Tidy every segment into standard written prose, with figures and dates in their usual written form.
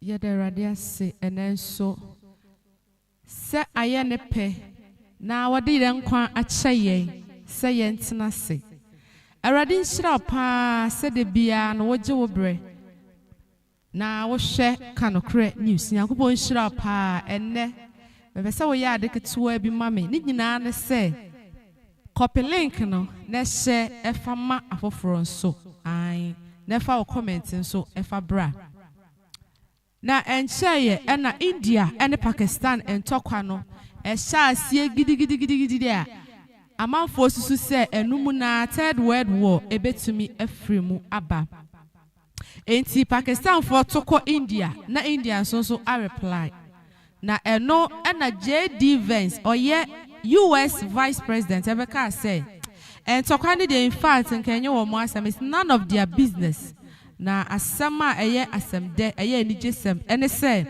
Yede radia se enenso se aye ne pe na wade ire nkwa akyeye se yentena se Awurade nhyira pa se de bia na woje wo bre na wo hwe kanokre news Nyankopɔn nhyira pa enne bebe se wo ya ade ketewa bi mame ni nyina ne se copy link no na hye efa ma afoforo nso ai na fa wo comment nso efa bra na encheye ena India ene Pakistan entokwa no ehya asie gidigidi a amanfo susu se enumu na third world war ebetumi afrimu aba enti Pakistan for toko India na India nso a reply na eno ena JD Vance oye US Vice President ebeka say entokwa ni de in fact nkenye wo mo asem is none of their business na asama eye asemde eye enijesem ene say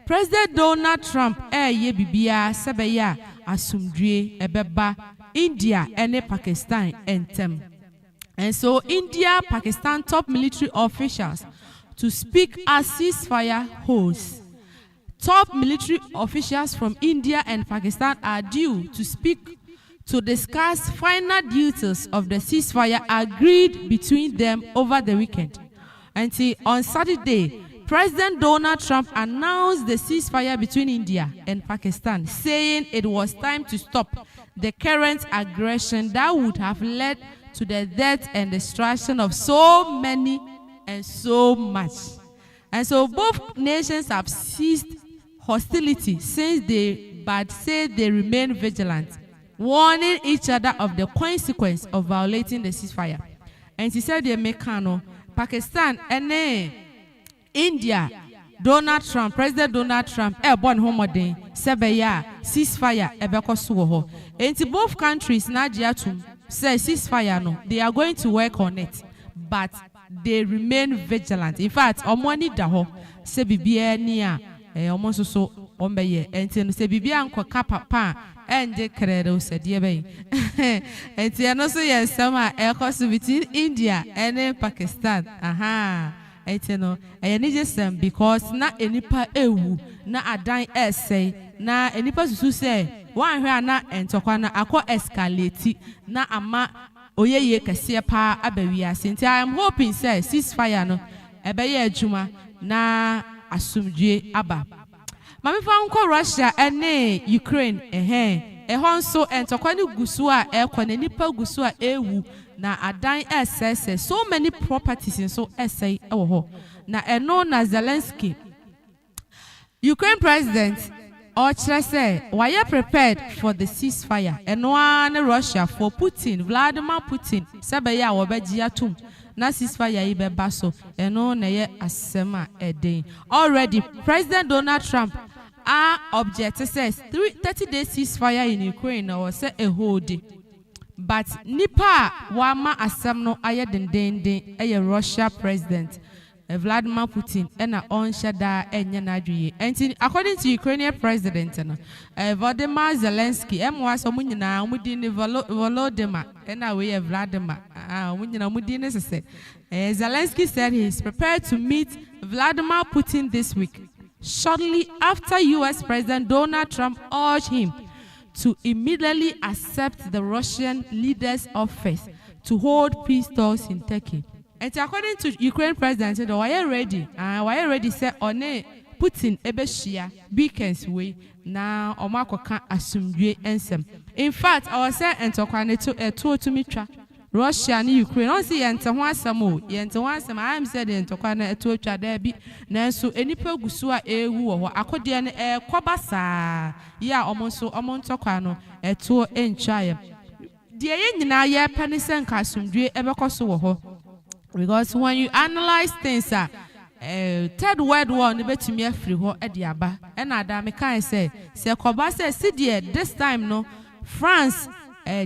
President Donald Trump ye bibia sebeya asumdue ebeba India and Pakistan entem. And so India, Pakistan top military officials to speak as ceasefire hosts. Top military officials from India and Pakistan are due to speak to discuss final details of the ceasefire agreed between them over the weekend. Until on Saturday, President Donald Trump announced the ceasefire between India and Pakistan, saying it was time to stop the current aggression that would have led to the death and destruction of so many and so much. And so both nations have ceased hostility since but say they remain vigilant, warning each other of the consequence of violating the ceasefire. And he said, Pakistan and India, President Donald Trump, born homodin, sebeya, ceasefire, ebekosuho. And both countries, Najiatum, say ceasefire, no, they are going to work on it, but they remain vigilant. In fact, omoni daho, se bibia niya, omonso so ombeye, and se bibia anko kapa, and the credo said, yebe. And also, yes, summer, between India and Pakistan. Aha. Eteno eyenisem because na enipa ewu na adan essay na enipa susu say wan hwe na entokwa na akọ escalate na ama oyeye kese pa abawiase nti I am hoping say ceasefire no ebeye adwuma na asumdue aba mame fa nko Russia ene Ukraine ehon nso entokwa ni gusu a ekọ na enipa gusu a ewu na adan essay so many properties in so essay na eno na Zelensky Ukraine president or say why you prepared for the ceasefire eno na Russia for Vladimir Putin sebeya wobeji atum na ceasefire ibeba so eno na ye asema eden already President Donald Trump object says 30-day ceasefire in Ukraine or say a whole day. But nipa wama asamno aye dendende aye Russia president Vladimir Putin ena onshada enye nadwie. And according to Ukrainian president Volodymyr Zelensky emwaso munyina mudini Volodymyr ena we Vladimir munyina mudini sese. Zelensky said he is prepared to meet Vladimir Putin this week, shortly after US President Donald Trump urged him to immediately accept the Russian leader's offers to hold peace talks in Turkey. And according to Ukraine president, why are ready? Why are ready? Say one Putin ebeshia beacons way now omako kan asumdue ensem. In fact, our say entokwane to mitra Russia and Ukraine. Don't see entokwa samo. Entokwa samo. I am said entokwane to twa there be. Nanso enipa gusua ewu wo akode ne kwabasa ya omonso omontokwa no eto enchaye. De ye nyina ye penisen kasumdue ebekoso wo ho. Because when you analyze things third world war ne betumi afri ho e de aba e na da me kan say kwabasa sidie this time no France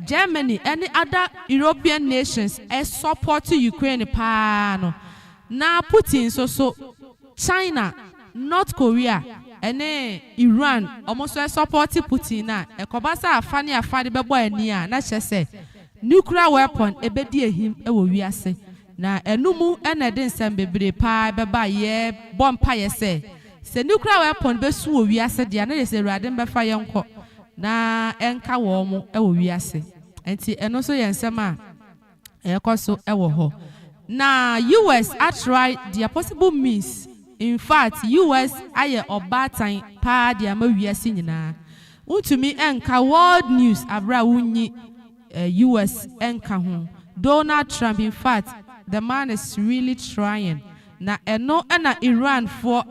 Germany, any other European nations support Ukraine pa no. Now Putin so China, North Korea, and Iran almost support Putin na. Ekobasa afani bebo enia na chese nuclear weapon ebedie him ewo wiase. Na enumu ene den sem bebre pa beba ye bompa ye se se nuclear weapon be su wiase de na se Awurade mbefa yenko na enka wo mo e wo wiase enti eno so yensem a ekoso e wo ho na US outright their possible means. In fact, US aye obatan pa dia ma wiase nyina. Untumi enka world news abra unyi US enka ho. Donald Trump, in fact, the man is really trying. Na eno na Iran for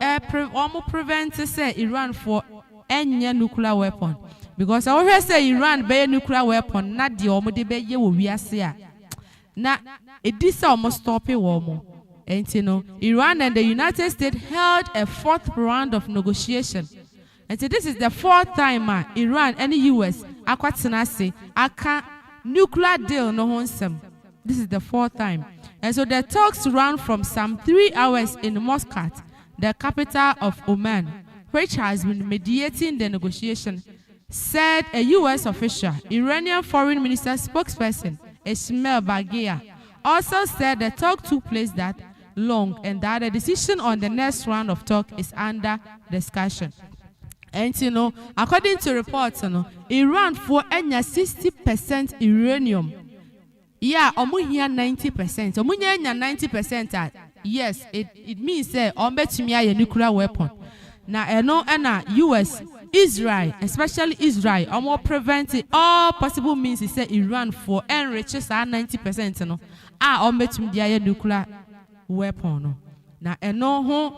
almost prevent say Iran for any nuclear weapon. Because I always say Iran be nuclear weapon, not the omo be ye wo wiase a. Na it this almost stop it womo. And you know, Iran and the United States held a fourth round of negotiation. And so this is the fourth time Iran and the US akwatinase aka nuclear deal no honsem. This is the fourth time. And so the talks ran from some 3 hours in Muscat, the capital of Oman, which has been mediating the negotiation, said a US official. Iranian Foreign Minister spokesperson Ismail Baghia also said the talk took place that long and that the decision on the next round of talk is under discussion. And you know, according to reports, Iran for any 60% uranium. Yeah, omuhia 90%. Omunya 90%. Yes, it means that ombetumi a nuclear weapon. Na eno na US, Israel, especially Israel, omo prevent all possible means is say Iran for enriches 90% no. Ombetumi dia nuclear weapon no. Na eno ho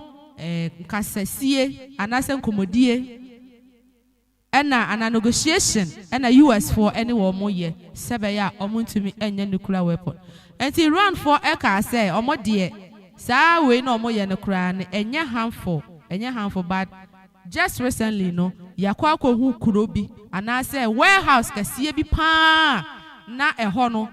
kasesie anase nkomodie ana negotiation ana US for any womo ye sebeya omuntumi enye nuclear weapon. And Iran for eka say omo de sa we no omo ye nuclear ne enye harmful but just recently no yakwa hu kurobi anase warehouse kasie bi pa na eho no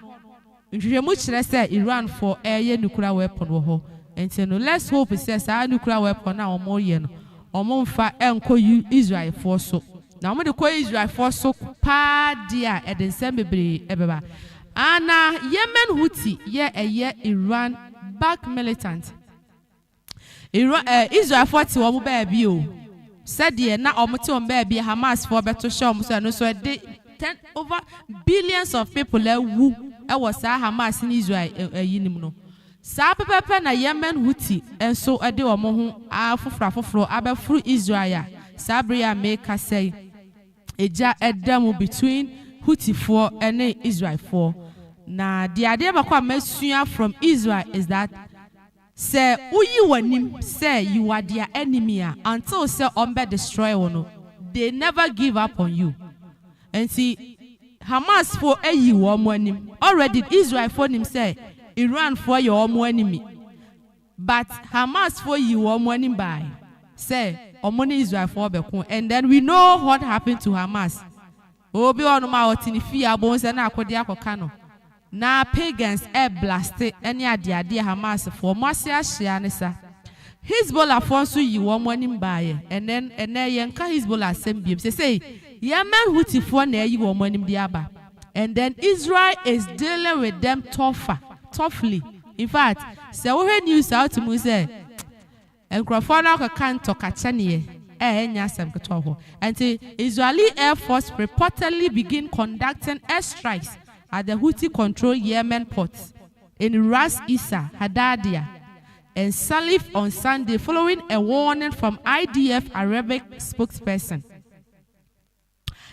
nhwehwemu kire say Iran for eye nuclear weapon wo ho. And no let's hope say sa nuclear weapon na omo ye no omo mfa enko Israel for so. Now, I'm going to Israel for so pa dia at the same ebeba. Ana Yemen Houthi ye Iran back militant. Israel for ti omo baby o. Said ye na omo ti on baby Hamas for beto show so no so de 10 over billions of people wu e was Hamas in Israel yinim no. Sa pepe na Yemen Houthi enso e de omo ho afofro abefru Israel. Sabria make us say Eja Edamu between Houthi for and Israel for. Na the idea about from Israel is that say uyi wanim say you are their enemy until say umbe destroy one. They never give up on you. And see Hamas for you wanim. Already Israel for him say Iran for your enemy. But Hamas for you wanim by say Omoni Israel for Bekun. And then we know what happened to Hamas. Obi onuma otinifi abonse na akodia kokano. Na pagans blasted any idea Hamas for Masia Shianisa. Hezbollah fonsu yi womonim baye. And then yenka Hezbollah sembiem. Say Yemen Houthi for na yi womonim diaba. And then Israel is dealing with them toughly. In fact, say we news out to me say and Grafana can't talk at Chania, and the Israeli Air Force reportedly began conducting airstrikes at the Houthi-controlled Yemen ports in Ras Issa, Hadadia, and Salif on Sunday, following a warning from IDF Arabic spokesperson.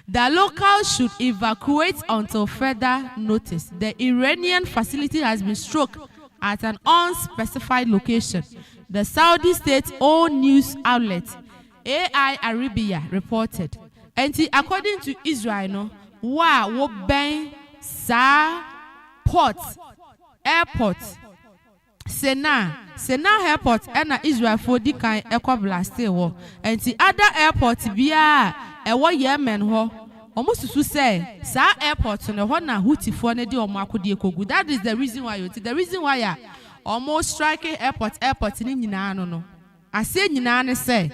The locals should evacuate until further notice. The Iranian facility has been struck at an unspecified location. The Saudi state-owned news outlet AI Arabia reported. And according to Israel, wo ben sa airport Sena airport and Israel for the kind blast wo. And the other airport bia ewo Yemen ho. Almost to say sa airport no ho na Houthi for ne di omo akodi ekogu. That is the reason why almost striking airport ni nyina no ase nyina ne say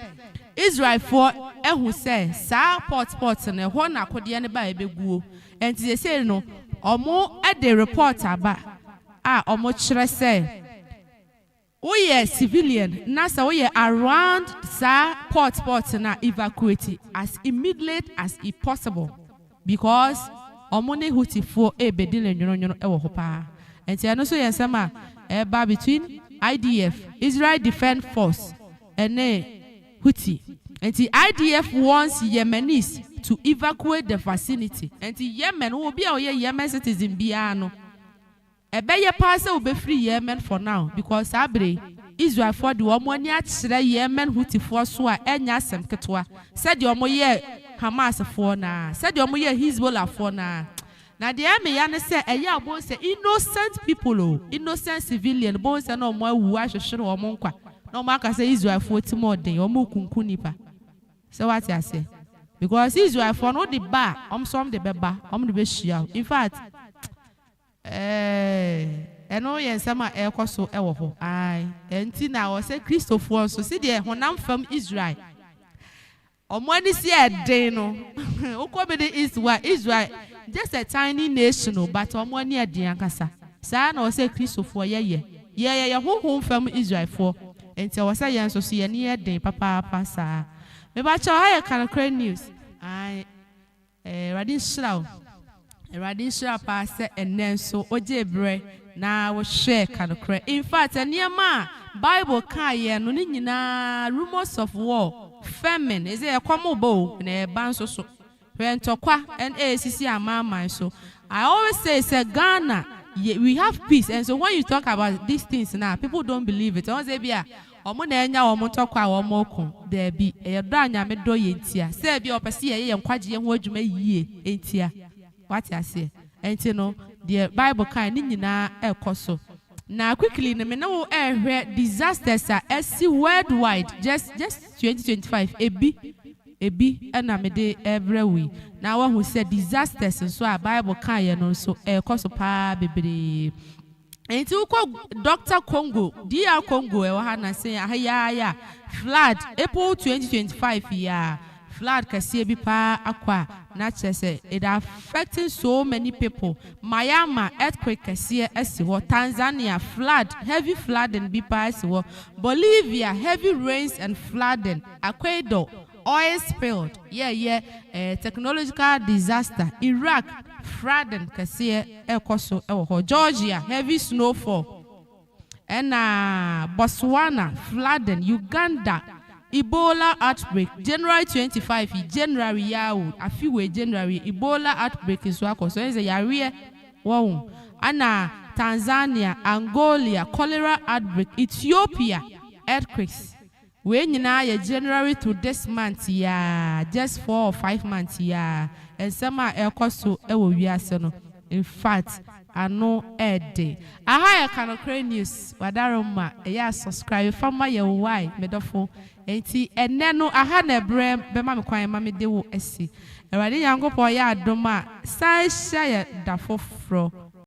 Israel for ehu say sa port ne ho na akode ne ba ebeguo enti they say no omo e de report aba omo kire say we are civilian nasa we are around sa port na evacuate as immediate as possible because omone hutifo ebedile nyono ewo ho pa enti ano so yensema eba between IDF Israel Defense Force and Houthi enti IDF wants Yemenis to evacuate the vicinity enti Yemen will be our Yemen citizen biano ebeye pass will be free Yemen for now because abre Israel for the omoni akyere Yemen Houthi for so a enya asem ketwa said the omoye Hamas for na said the omoye Hezbollah for na de me ya ne say eya bo say innocent people innocent civilian bo say no mo awu ahwehwere o mo nkwa no mo aka say Israel for ti mo den o mo kunku nipa so what you say because Israel for no the bar some the beba the be shia in fact eno yen sama ekoso ewo ho ai enti na o say Christopher so see the honam fam Israel omwani si eden no uko be Israel just a tiny nation but omwani eden akasa sa na o say Christopher ye ho fam Israel for enti o say yen so ye ne eden papa sa me ba cha ha kan credit news ai radin shira pa se enen so oje bre na wo share kan credit in fact eniema Bible kan ye no ni nyina rumors of war famine is a komobo na banso so when tokwa and ACC amama so I always say Ghana we have peace and so when you talk about these things now people don't believe it once bia omo na enya omo tokwa omo kun there be e do anya me do ye ntia say bia opese ye nkwaje ye ho adwuma yie entia what you say enti no the Bible kan ni nyina ekoso now quickly me no disasters are see worldwide just 2025 ebi and I made every week. Now one who said disasters and so a Bible can no so koso pa bebre. And to Dr. Congo, DR Congo e wana say ya flood April 2025 yeah. Flood kasiye bi pa akwa na chese it affecting so many people. Myanmar earthquake kasiye esiwo. Tanzania flood, heavy flooding bi pa esiwo. Bolivia heavy rains and flooding. Ecuador oil spilled. Technological disaster. Iraq flooding kasiye ekoso ewo. Georgia heavy snowfall. And Botswana flooding. Uganda Ebola outbreak January 25 January yawo afiwe January Ebola outbreak is wako so is yare wo ana Tanzania Angola cholera outbreak Ethiopia earthquakes we nyina ya January to this month ya just 4 or 5 months ya and some ekoso ewo wiase no in fact ano ede aha ya kan credit news wadaroma ya subscribe fama ya why medofo enti enne no aha na bre be ma me kwan ma me de wo asi awade yankopɔ ya adoma sai sha ya dafofro